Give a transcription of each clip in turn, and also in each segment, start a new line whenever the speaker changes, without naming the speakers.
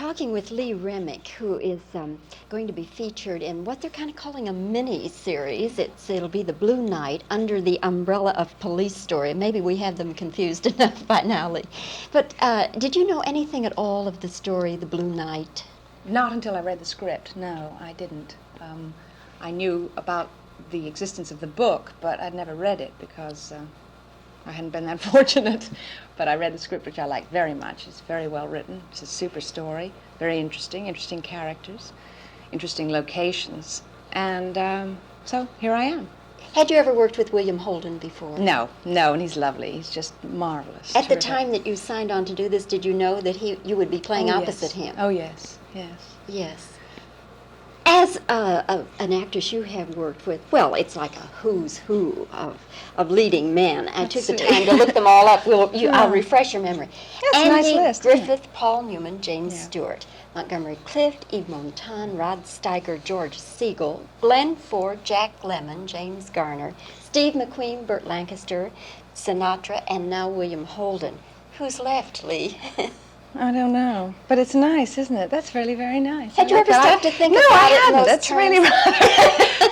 talking with Lee Remick, who is going to be featured in what they're kind of calling a mini-series. It'll be The Blue Knight, under the umbrella of Police Story. Maybe we have them confused enough by now, Lee. But did you know anything at all of the story, The Blue Knight?
Not until I read the script. No, I didn't. I knew about the existence of the book, but I'd never read it because I hadn't been that fortunate. But I read the script, which I liked very much. It's very well written. It's a super story, very interesting characters, interesting locations. And so here I am.
Had you ever worked with William Holden before?
No, and he's lovely. He's just marvelous.
At the time that you signed on to do this, did you know that you would be playing opposite him?
Oh, yes.
Yes. As an actress you have worked with, well, it's like a who's who of leading men. I took the time to look them all up. I'll refresh your memory.
That's
Andy
a nice list.
Griffith, Paul Newman, James Stewart, Montgomery Clift, Yves Montand, Rod Steiger, George Segal, Glenn Ford, Jack Lemmon, James Garner, Steve McQueen, Burt Lancaster, Sinatra, and now William Holden. Who's left, Lee?
I don't know, but it's nice, isn't it? That's really very nice.
Had you ever stopped to think about it?
No, I hadn't.
That's
really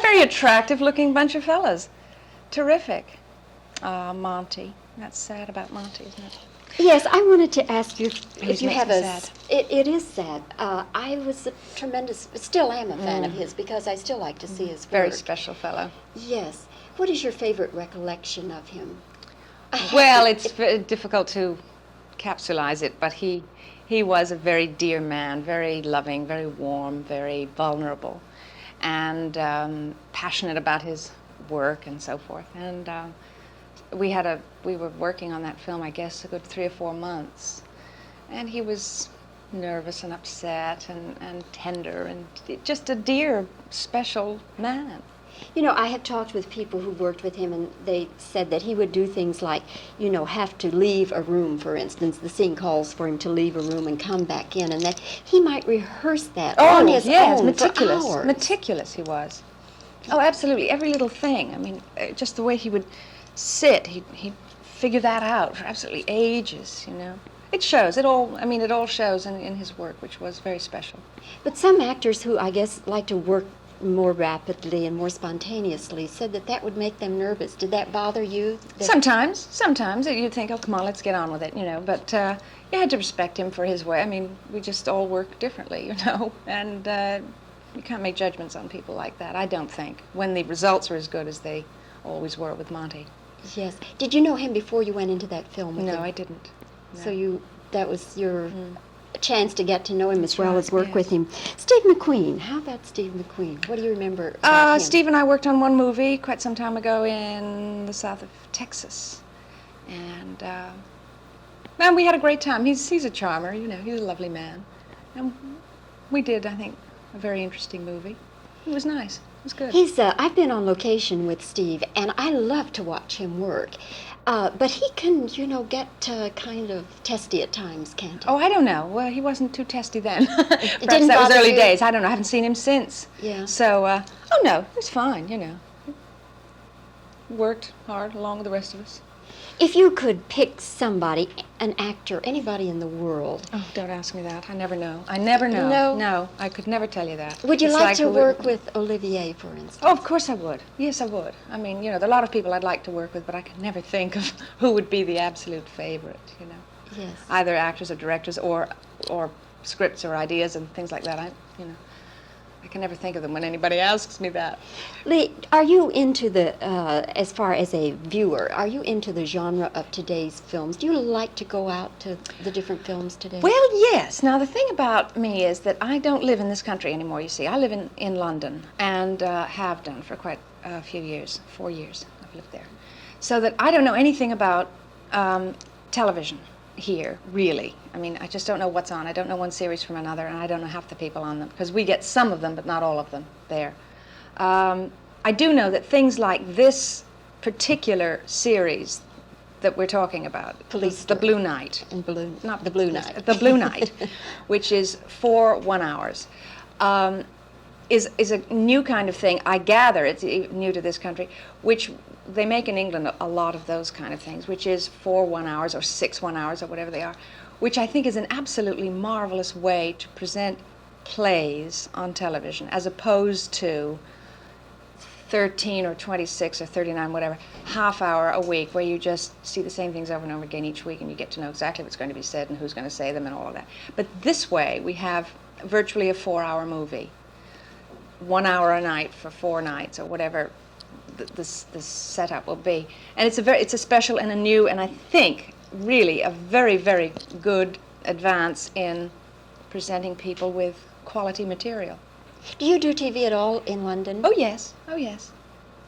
very attractive-looking bunch of fellas. Terrific. Monty. That's sad about Monty, isn't it?
Yes, I wanted to ask you if you have
sad.
It is sad. I was still am a fan of his because I still like to see his work.
Very special fellow.
Yes. What is your favorite recollection of him?
Well, it's difficult to capsulize it, but he was a very dear man, very loving, very warm, very vulnerable, and passionate about his work and so forth. And we were working on that film, I guess, a good 3 or 4 months, and he was nervous and upset and tender and just a dear, special man.
You know, I have talked with people who worked with him, and they said that he would do things like, have to leave a room, for instance. The scene calls for him to leave a room and come back in, and that he might rehearse that on his own
meticulous.
for hours.
Meticulous he was. Oh, absolutely. Every little thing. I mean, just the way he would sit, he'd figure that out for absolutely ages, It shows. It all shows in his work, which was very special.
But some actors who, I guess, like to work more rapidly and more spontaneously said that would make them nervous. Did that bother you?
Sometimes you'd think, oh, come on, let's get on with it, But you had to respect him for his way. I mean, we just all work differently, And you can't make judgments on people like that, I don't think, when the results are as good as they always were with Monty.
Yes. Did you know him before you went into that film with him?
No, I didn't. No.
So that was your chance to get to know him as well as work with him. Steve McQueen. How about Steve McQueen? What do you remember about him?
Steve and I worked on one movie quite some time ago in the south of Texas. And we had a great time. He's a charmer, he's a lovely man. And we did, I think, a very interesting movie. It was nice. It was good.
I've been on location with Steve, and I love to watch him work. But he can, get kind of testy at times, can't he?
Oh, I don't know. Well, he wasn't too testy then. Perhaps that was early days. I don't know. I haven't seen him since.
Yeah.
So, oh no, he was fine, Worked hard along with the rest of us.
If you could pick somebody, an actor, anybody in the world.
Oh, don't ask me that. I never know. I never know. No, I could never tell you that.
Would you like to work with Olivier, for instance?
Oh, of course I would. Yes, I would. I mean, there are a lot of people I'd like to work with, but I could never think of who would be the absolute favorite,
Yes.
Either actors or directors or scripts or ideas and things like that. I can never think of them when anybody asks me that.
Lee, are you into as far as a viewer, are you into the genre of today's films? Do you like to go out to the different films today?
Well, yes. Now, the thing about me is that I don't live in this country anymore, you see. I live in London and have done for quite a few years, 4 years I've lived there. So that I don't know anything about television here, really. I mean, I just don't know what's on. I don't know one series from another, and I don't know half the people on them, because we get some of them, but not all of them there. I do know that things like this particular series that we're talking about, the Blue Knight.
Not the Blue Knight.
The Blue Knight, which is 4 1-hours, is a new kind of thing. I gather it's new to this country, which they make in England a lot of those kind of things, which is 4 1-hours or 6 1-hours or whatever they are, which I think is an absolutely marvelous way to present plays on television, as opposed to 13 or 26 or 39, whatever, half hour a week where you just see the same things over and over again each week and you get to know exactly what's going to be said and who's going to say them and all of that. But this way we have virtually a 4-hour movie, 1 hour a night for 4 nights or whatever this setup will be. And it's a special and a new, and I think really a very, very good advance in presenting people with quality material.
Do you do TV at all in London?
Oh yes, oh yes.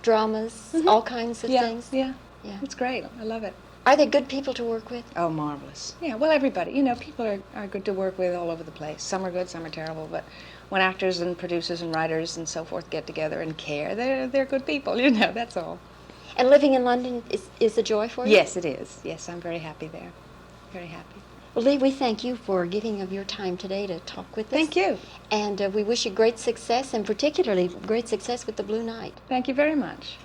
Dramas, all kinds of things?
Yeah,
Yeah.
it's great. I love it.
Are they good people to work with?
Oh, marvelous. Yeah, well, everybody. People are good to work with all over the place. Some are good, some are terrible, but when actors and producers and writers and so forth get together and care, they're good people, that's all.
And living in London is a joy for you?
Yes, it is. Yes, I'm very happy there. Very happy.
Well, Lee, we thank you for giving of your time today to talk with us.
Thank you.
And we wish you great success, and particularly great success with the Blue Night.
Thank you very much.